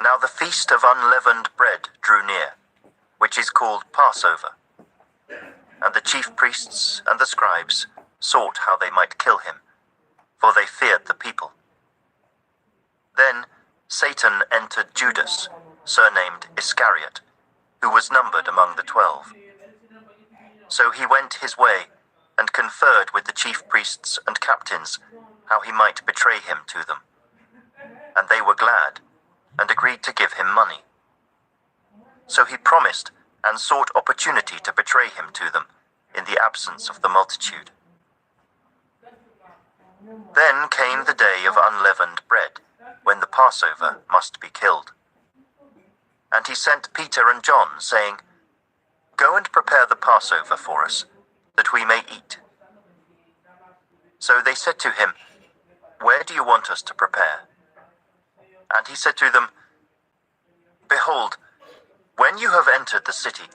Now the feast of unleavened bread drew near, which is called Passover. And the chief priests and the scribes sought how they might kill him, for they feared the people. Then Satan entered Judas, surnamed Iscariot, who was numbered among the 12. So he went his way and conferred with the chief priests and captains how he might betray him to them. And they were glad and agreed to give him money. So he promised and sought opportunity to betray him to them in the absence of the multitude. Then came the day of unleavened bread, when the Passover must be killed. And he sent Peter and John, saying, "Go and prepare the Passover for us, that we may eat." So they said to him, "Where do you want us to prepare?" And he said to them, "Behold, when you have entered the city,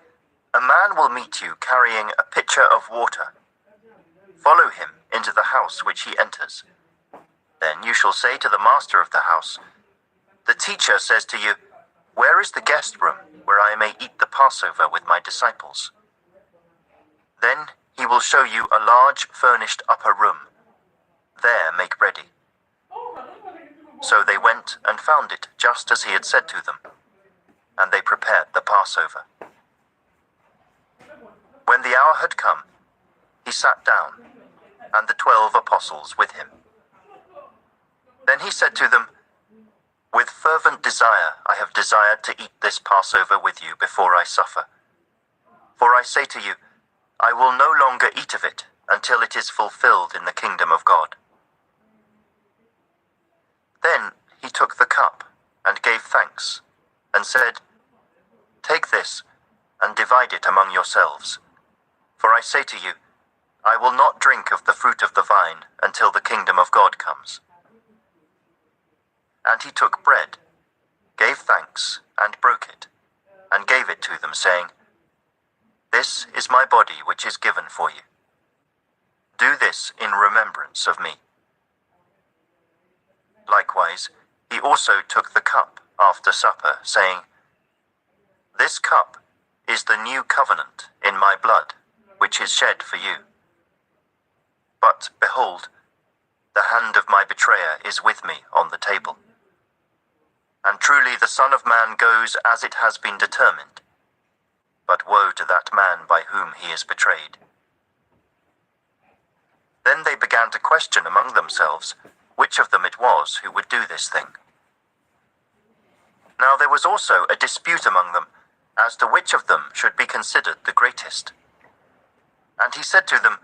a man will meet you carrying a pitcher of water. Follow him into the house which he enters. Then you shall say to the master of the house, 'The teacher says to you, where is the guest room where I may eat the Passover with my disciples?' Then he will show you a large furnished upper room. There make ready." So they went and found it just as he had said to them, and they prepared the Passover. When the hour had come, he sat down, and the 12 apostles with him. Then he said to them, "With fervent desire I have desired to eat this Passover with you before I suffer. For I say to you, I will no longer eat of it until it is fulfilled in the kingdom of God." Then he took the cup and gave thanks, and said, "Take this and divide it among yourselves. For I say to you, I will not drink of the fruit of the vine until the kingdom of God comes." And he took bread, gave thanks, and broke it, and gave it to them, saying, "This is my body which is given for you. Do this in remembrance of me." Likewise, he also took the cup after supper, saying, "This cup is the new covenant in my blood, which is shed for you. But behold, the hand of my betrayer is with me on the table. And truly the Son of Man goes as it has been determined. But woe to that man by whom he is betrayed." Then they began to question among themselves which of them it was who would do this thing. Now there was also a dispute among them as to which of them should be considered the greatest. And he said to them,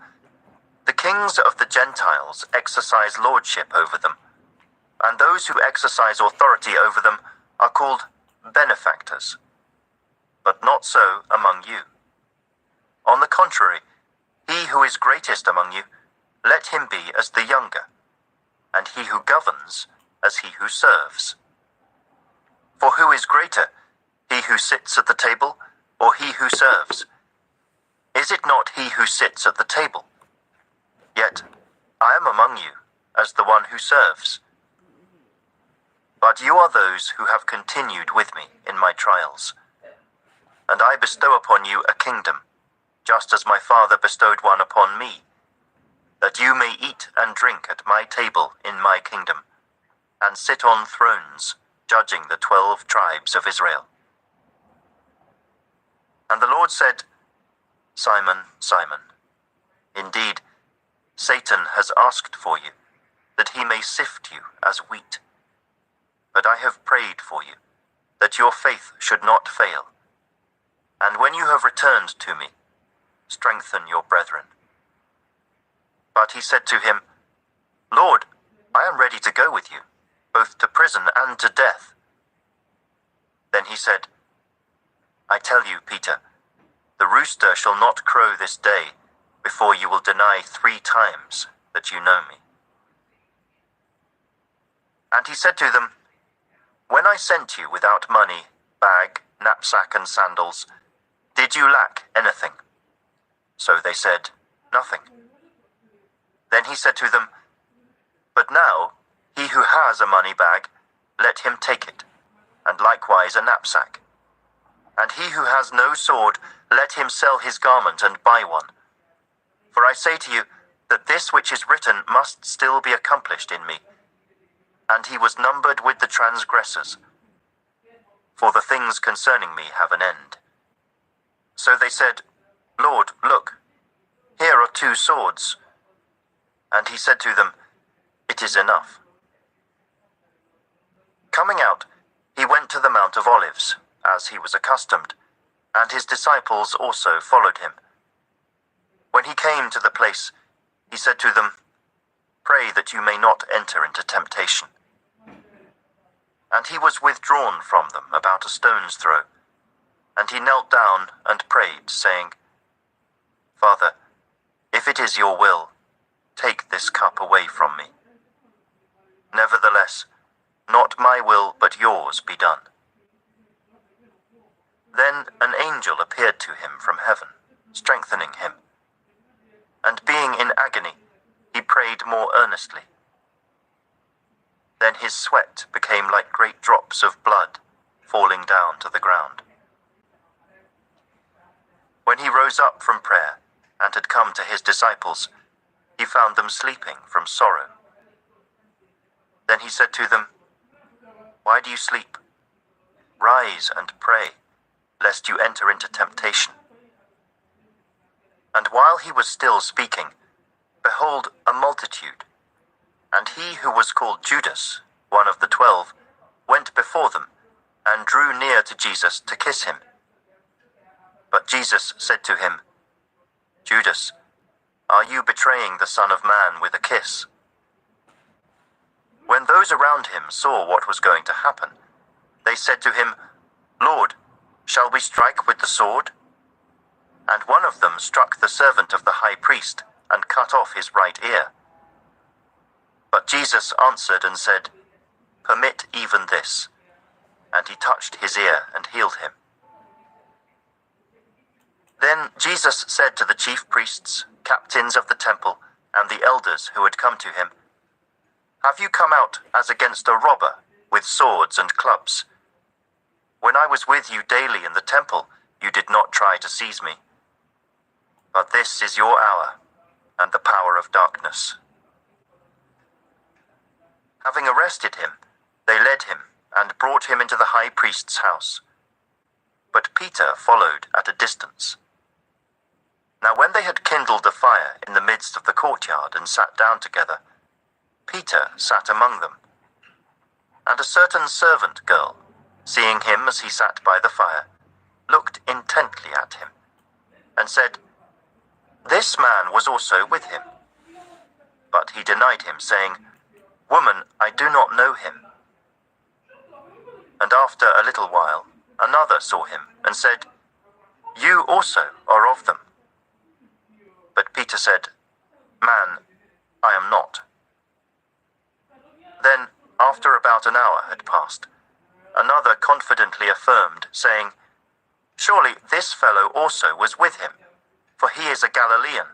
"The kings of the Gentiles exercise lordship over them, and those who exercise authority over them are called benefactors. But not so among you. On the contrary, he who is greatest among you, let him be as the younger, and he who governs as he who serves. For who is greater, he who sits at the table, or he who serves? Is it not he who sits at the table? Yet I am among you as the one who serves. But you are those who have continued with me in my trials. And I bestow upon you a kingdom, just as my Father bestowed one upon me, that you may eat and drink at my table in my kingdom, and sit on thrones, judging the 12 tribes of Israel." And the Lord said, "Simon, Simon, indeed, Satan has asked for you, that he may sift you as wheat. But I have prayed for you, that your faith should not fail. And when you have returned to me, strengthen your brethren." But he said to him, "Lord, I am ready to go with you, both to prison and to death." Then he said, "I tell you, Peter, the rooster shall not crow this day before you will deny 3 times that you know me." And he said to them, "When I sent you without money, bag, knapsack, and sandals, did you lack anything?" So they said, "Nothing." Then he said to them, "But now, he who has a money bag, let him take it, and likewise likewise a knapsack. And he who has no sword, let him sell his garment and buy one. For I say to you that this which is written must still be accomplished in me. And he was numbered with the transgressors. For the things concerning me have an end. So they said, Lord, look, here are 2 swords. And he said to them, It is enough. Coming out, he went to the Mount of Olives, as he was accustomed, and his disciples also followed him. When he came to the place, he said to them, Pray that you may not enter into temptation. And he was withdrawn from them about a stone's throw, and he knelt down and prayed, saying, Father, if it is your will, take this cup away from me. Nevertheless, not my will but yours be done. Then an angel appeared to him from heaven, strengthening him. And being in agony, he prayed more earnestly. Then his sweat became like great drops of blood falling down to the ground. When he rose up from prayer and had come to his disciples, he found them sleeping from sorrow. Then he said to them, Why do you sleep? Rise and pray, lest you enter into temptation. And while he was still speaking, behold, a multitude, and he who was called Judas, one of the 12, went before them, and drew near to Jesus to kiss him. But Jesus said to him, Judas, are you betraying the Son of Man with a kiss? When those around him saw what was going to happen, they said to him, Lord, shall we strike with the sword? And one of them struck the servant of the high priest and cut off his right ear. But Jesus answered and said, Permit even this. And he touched his ear and healed him. Then Jesus said to the chief priests, captains of the temple, and the elders who had come to him, Have you come out as against a robber, with swords and clubs? When I was with you daily in the temple, you did not try to seize me. But this is your hour, and the power of darkness. Having arrested him, they led him and brought him into the high priest's house. But Peter followed at a distance. Now when they had kindled a fire in the midst of the courtyard and sat down together, Peter sat among them. And a certain servant girl, seeing him as he sat by the fire, looked intently at him, and said, This man was also with him. But he denied him, saying, Woman, I do not know him. And after a little while, another saw him, and said, You also are of them. But Peter said, Man, I am not. Then, after about an hour had passed, another confidently affirmed, saying, Surely this fellow also was with him, for he is a Galilean.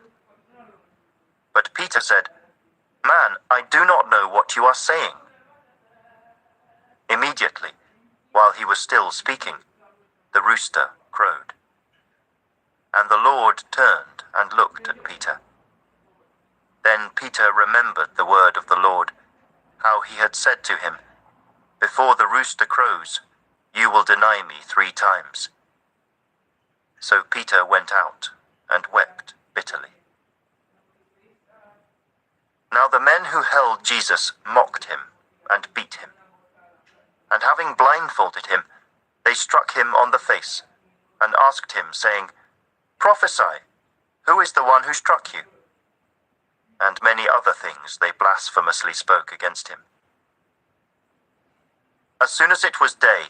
But Peter said, Man, I do not know what you are saying. Immediately, while he was still speaking, the rooster crowed. And the Lord turned and looked at Peter. Then Peter remembered the word of the Lord, how he had said to him, Before the rooster crows, you will deny me 3 times. So Peter went out and wept bitterly. Now the men who held Jesus mocked him and beat him. And having blindfolded him, they struck him on the face and asked him, saying, Prophesy, who is the one who struck you? And many other things they blasphemously spoke against him. As soon as it was day,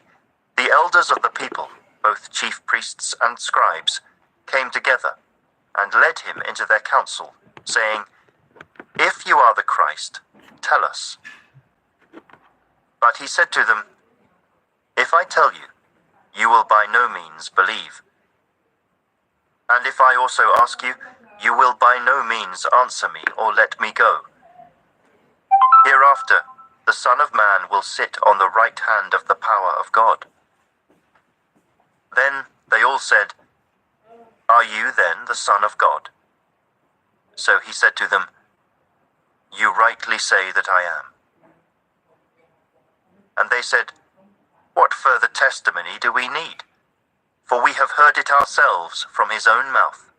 the elders of the people, both chief priests and scribes, came together and led him into their council, saying, If you are the Christ, tell us. But he said to them, If I tell you, you will by no means believe. And if I also ask you, you will by no means answer me or let me go. Hereafter, the Son of Man will sit on the right hand of the power of God. Then they all said, "Are you then the Son of God?" So he said to them, "You rightly say that I am." And they said, "What further testimony do we need? For we have heard it ourselves from his own mouth."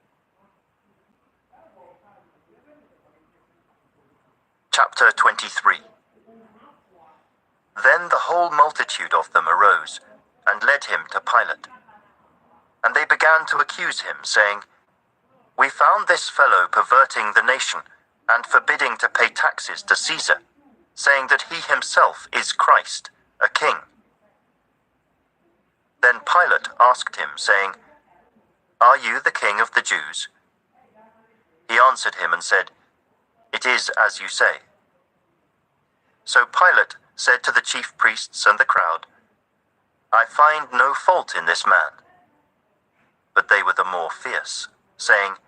Chapter 23. Then the whole multitude of them arose, and led him to Pilate. And they began to accuse him, saying, "We found this fellow perverting the nation, and forbidding to pay taxes to Caesar, saying that he himself is Christ, a king." Then Pilate asked him, saying, "Are you the king of the Jews?" He answered him and said, "It is as you say." So Pilate said to the chief priests and the crowd, "I find no fault in this man." But they were the more fierce, saying,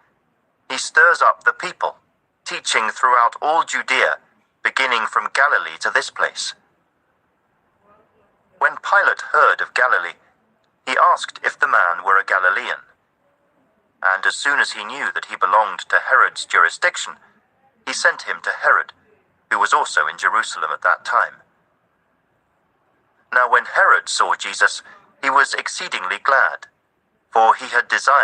"He stirs up the people, teaching throughout all Judea, beginning from Galilee to this place." When Pilate heard of Galilee, he asked if the man were a Galilean. And as soon as he knew that he belonged to Herod's jurisdiction, he sent him to Herod, who was also in Jerusalem at that time. Now when Herod saw Jesus, he was exceedingly glad, for he had desired